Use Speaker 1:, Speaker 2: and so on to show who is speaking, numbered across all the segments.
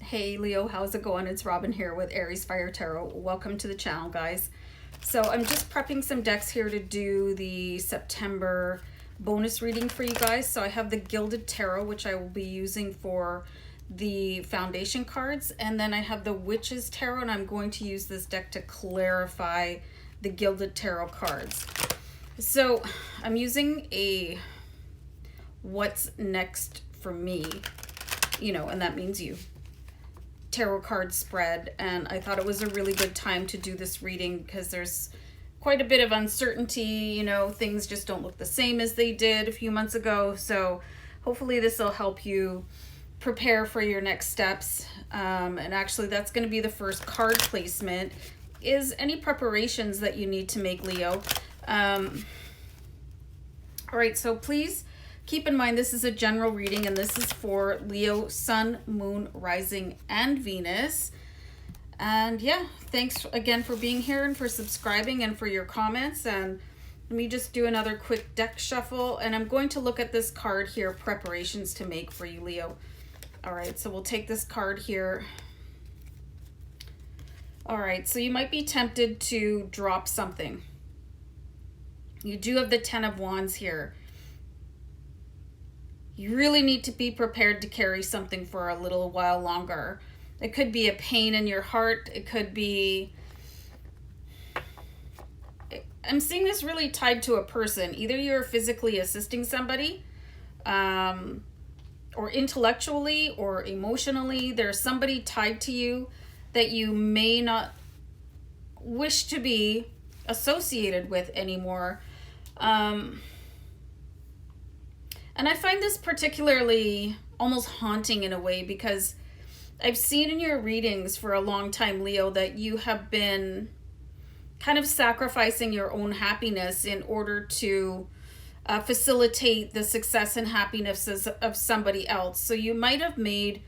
Speaker 1: Hey Leo, how's it going? It's Robin here with AriesFireTarot. Welcome to the channel, guys. So I'm just prepping some decks here to do the September bonus reading for you guys. So I have the Gilded Tarot, which I will be using for the foundation cards. And then I have the Witch's Tarot, and I'm going to use this deck to clarify the Gilded Tarot cards. So I'm using a what's next for me, and that means you, tarot card spread, and I thought it was a really good time to do this reading because there's quite a bit of uncertainty. Things just don't look the same as they did a few months ago, so hopefully this will help you prepare for your next steps. And actually that's going to be the first card placement, is any preparations that you need to make, Leo. All right, so please keep in mind this is a general reading, and this is for Leo, Sun, Moon, Rising, and Venus. And yeah, thanks again for being here and for subscribing and for your comments. And let me just do another quick deck shuffle, and I'm going to look at this card here, preparations to make for you, Leo. All right, so we'll take this card here. All right, so you might be tempted to drop something. You do have the Ten of Wands here. You really need to be prepared to carry something for a little while longer. It could be a pain in your heart. It could be... I'm seeing this really tied to a person. Either you're physically assisting somebody, or intellectually or emotionally. There's somebody tied to you that you may not wish to be associated with anymore. And I find this particularly almost haunting in a way, because I've seen in your readings for a long time, Leo, that you have been kind of sacrificing your own happiness in order to facilitate the success and happiness of somebody else. So you might have made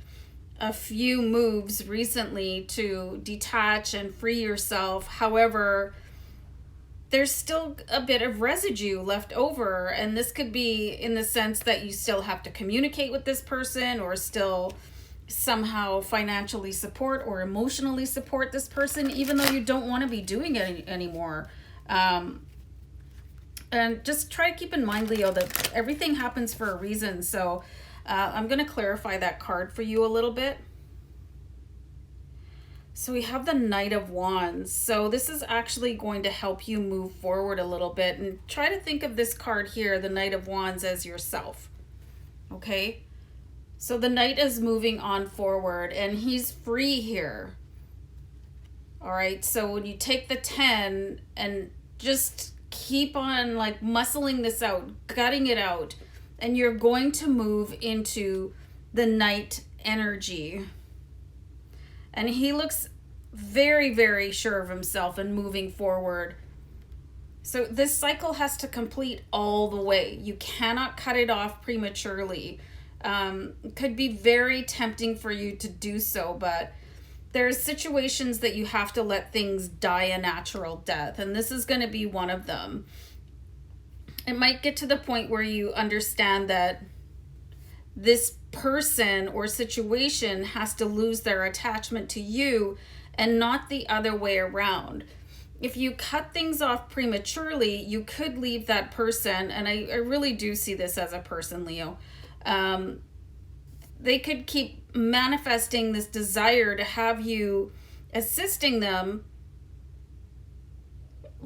Speaker 1: a few moves recently to detach and free yourself. However, there's still a bit of residue left over, and this could be in the sense that you still have to communicate with this person, or still somehow financially support or emotionally support this person, even though you don't want to be doing it anymore. And just try to keep in mind, Leo, that everything happens for a reason. So I'm going to clarify that card for you a little bit. So we have the Knight of Wands. So this is actually going to help you move forward a little bit, and try to think of this card here, the Knight of Wands, as yourself. Okay? So the Knight is moving on forward, and he's free here. All right? So when you take the 10 and just keep on like muscling this out, gutting it out, and you're going to move into the Knight energy. And he looks very, very sure of himself and moving forward. So this cycle has to complete all the way. You cannot cut it off prematurely. It could be very tempting for you to do so, but there's situations that you have to let things die a natural death, and this is going to be one of them. It might get to the point where you understand that this person or situation has to lose their attachment to you and not the other way around. If you cut things off prematurely, you could leave that person, and I really do see this as a person, Leo. They could keep manifesting this desire to have you assisting them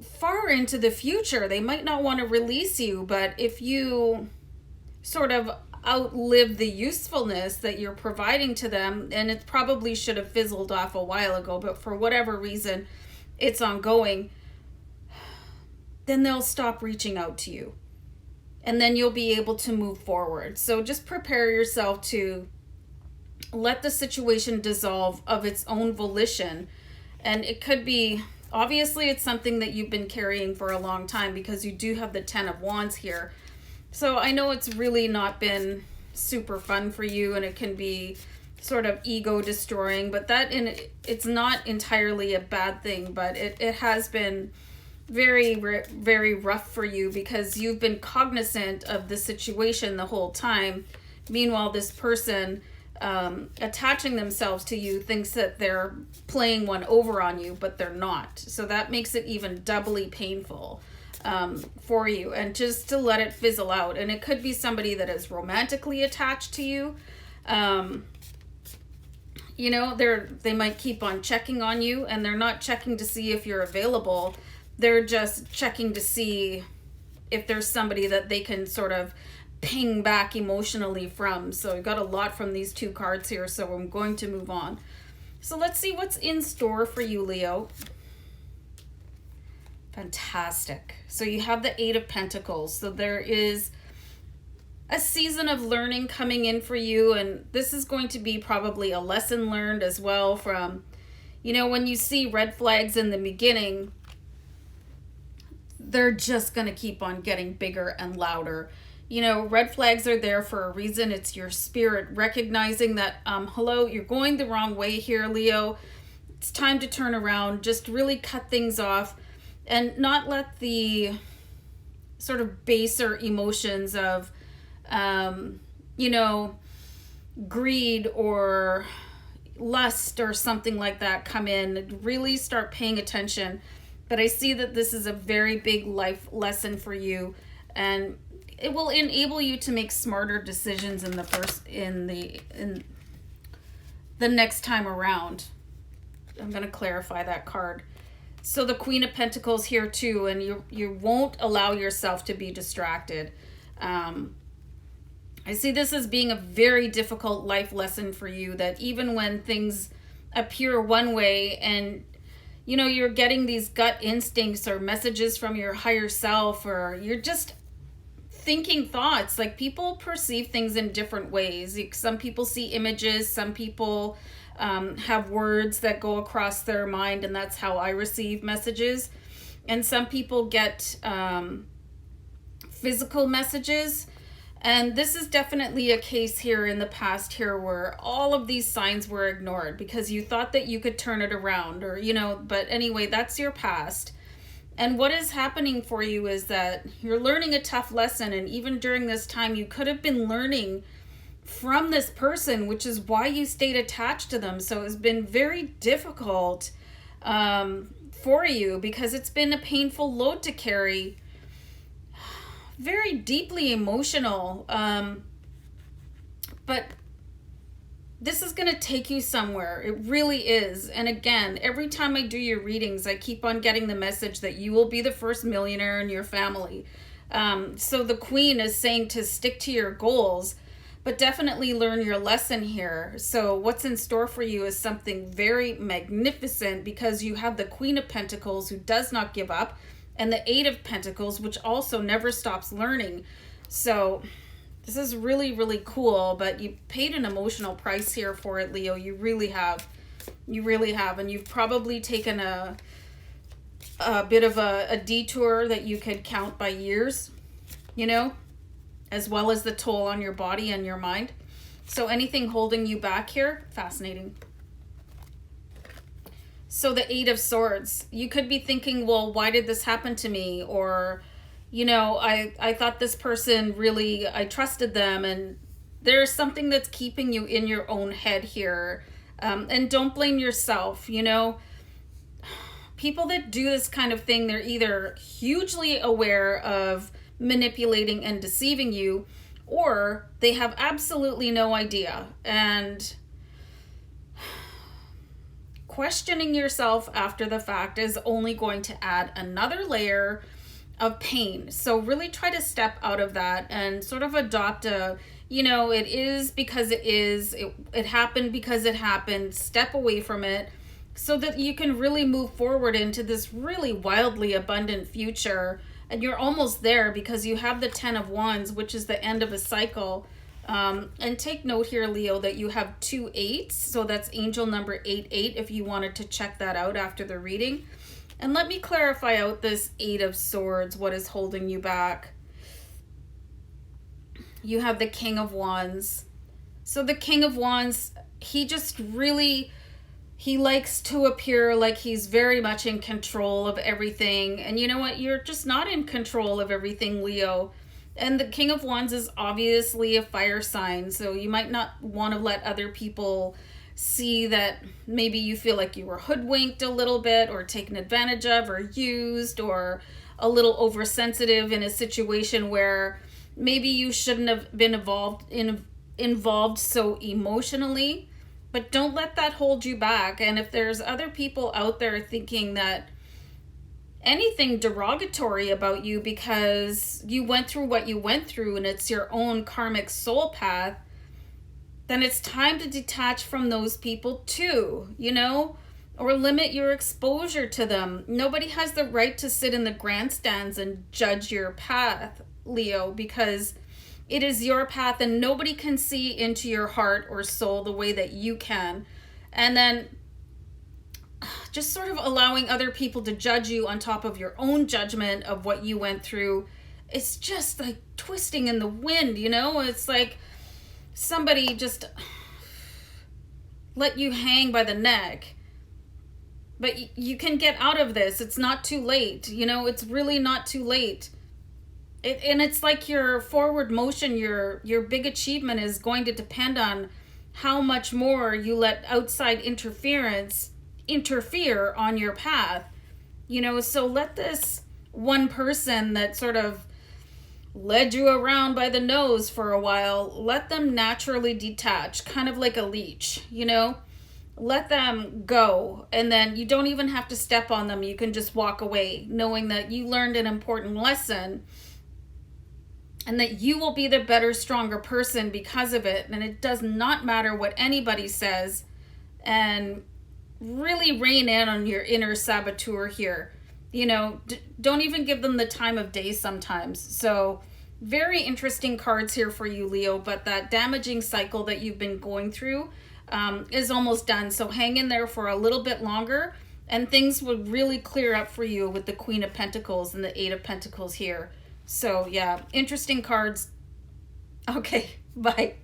Speaker 1: far into the future. They might not want to release you, but if you sort of outlive the usefulness that you're providing to them, and it probably should have fizzled off a while ago, but for whatever reason it's ongoing, then they'll stop reaching out to you, and then you'll be able to move forward. So just prepare yourself to let the situation dissolve of its own volition. And it could be, obviously it's something that you've been carrying for a long time, because you do have the Ten of Wands here. So I know it's really not been super fun for you, and it can be sort of ego destroying, but it's not entirely a bad thing, but it has been very, very rough for you, because you've been cognizant of the situation the whole time. Meanwhile, this person attaching themselves to you thinks that they're playing one over on you, but they're not. So that makes it even doubly painful for you, and just to let it fizzle out. And it could be somebody that is romantically attached to you. You know, they might keep on checking on you, and they're not checking to see if you're available. They're just checking to see if there's somebody that they can sort of ping back emotionally from. So I got a lot from these two cards here, so I'm going to move on. So let's see what's in store for you, Leo. Fantastic. So you have the Eight of Pentacles. So there is a season of learning coming in for you, and this is going to be probably a lesson learned as well from, you know, when you see red flags in the beginning, they're just going to keep on getting bigger and louder. You know, red flags are there for a reason. It's your spirit recognizing that, hello, you're going the wrong way here, Leo. It's time to turn around. Just really cut things off and not let the sort of baser emotions of, you know, greed or lust or something like that come in. Really start paying attention. But I see that this is a very big life lesson for you, and it will enable you to make smarter decisions in the next time around. I'm going to clarify that card. So the Queen of Pentacles here too, and you won't allow yourself to be distracted. I see this as being a very difficult life lesson for you, that even when things appear one way and, you know, you're getting these gut instincts or messages from your higher self, or you're just thinking thoughts, like people perceive things in different ways. Some people see images, some people have words that go across their mind, and that's how I receive messages. And some people get physical messages. And this is definitely a case here in the past here where all of these signs were ignored because you thought that you could turn it around, or, you know, but anyway, that's your past. And what is happening for you is that you're learning a tough lesson. And even during this time, you could have been learning from this person, which is why you stayed attached to them. So it's been very difficult for you because it's been a painful load to carry. Very deeply emotional, but this is going to take you somewhere. It really is. And again, every time I do your readings, I keep on getting the message that you will be the first millionaire in your family. So the Queen is saying to stick to your goals, but definitely learn your lesson here. So what's in store for you is something very magnificent, because you have the Queen of Pentacles who does not give up, and the Eight of Pentacles, which also never stops learning. So this is really, really cool, but you paid an emotional price here for it, Leo. You really have. You really have. And you've probably taken a bit of a detour that you could count by years, you know, as well as the toll on your body and your mind. So anything holding you back here, fascinating. So the Eight of Swords, you could be thinking, well, why did this happen to me? Or, you know, I thought this person really, I trusted them, and there's something that's keeping you in your own head here. And don't blame yourself, you know. People that do this kind of thing, they're either hugely aware of manipulating and deceiving you, or they have absolutely no idea. And questioning yourself after the fact is only going to add another layer of pain. So really try to step out of that and sort of adopt a, you know, it is because it is, it happened because it happened. Step away from it so that you can really move forward into this really wildly abundant future. And you're almost there because you have the 10 of Wands, which is the end of a cycle. And take note here, Leo, that you have 2 8s. So that's angel number 88 if you wanted to check that out after the reading. And let me clarify out this 8 of Swords, what is holding you back. You have the King of Wands. So the King of Wands, he just really, he likes to appear like he's very much in control of everything. And you know what? You're just not in control of everything, Leo. And the King of Wands is obviously a fire sign, so you might not want to let other people see that maybe you feel like you were hoodwinked a little bit or taken advantage of or used or a little oversensitive in a situation where maybe you shouldn't have been involved so emotionally. But don't let that hold you back. And if there's other people out there thinking that anything derogatory about you because you went through what you went through and it's your own karmic soul path, then it's time to detach from those people too, you know, or limit your exposure to them. Nobody has the right to sit in the grandstands and judge your path, Leo, because it is your path and nobody can see into your heart or soul the way that you can. And then just sort of allowing other people to judge you on top of your own judgment of what you went through, it's just like twisting in the wind, you know? It's like somebody just let you hang by the neck. But you can get out of this. It's not too late. You know, it's really not too late. And it's like your forward motion, your big achievement is going to depend on how much more you let outside interference interfere on your path. You know, so let this one person that sort of led you around by the nose for a while, let them naturally detach, kind of like a leech, you know? Let them go, and then you don't even have to step on them. You can just walk away, knowing that you learned an important lesson and that you will be the better, stronger person because of it. And it does not matter what anybody says. And really rein in on your inner saboteur here. You know, don't even give them the time of day sometimes. So very interesting cards here for you, Leo, but that damaging cycle that you've been going through is almost done. So hang in there for a little bit longer and things would really clear up for you with the Queen of Pentacles and the Eight of Pentacles here. So yeah, interesting cards. Okay, bye.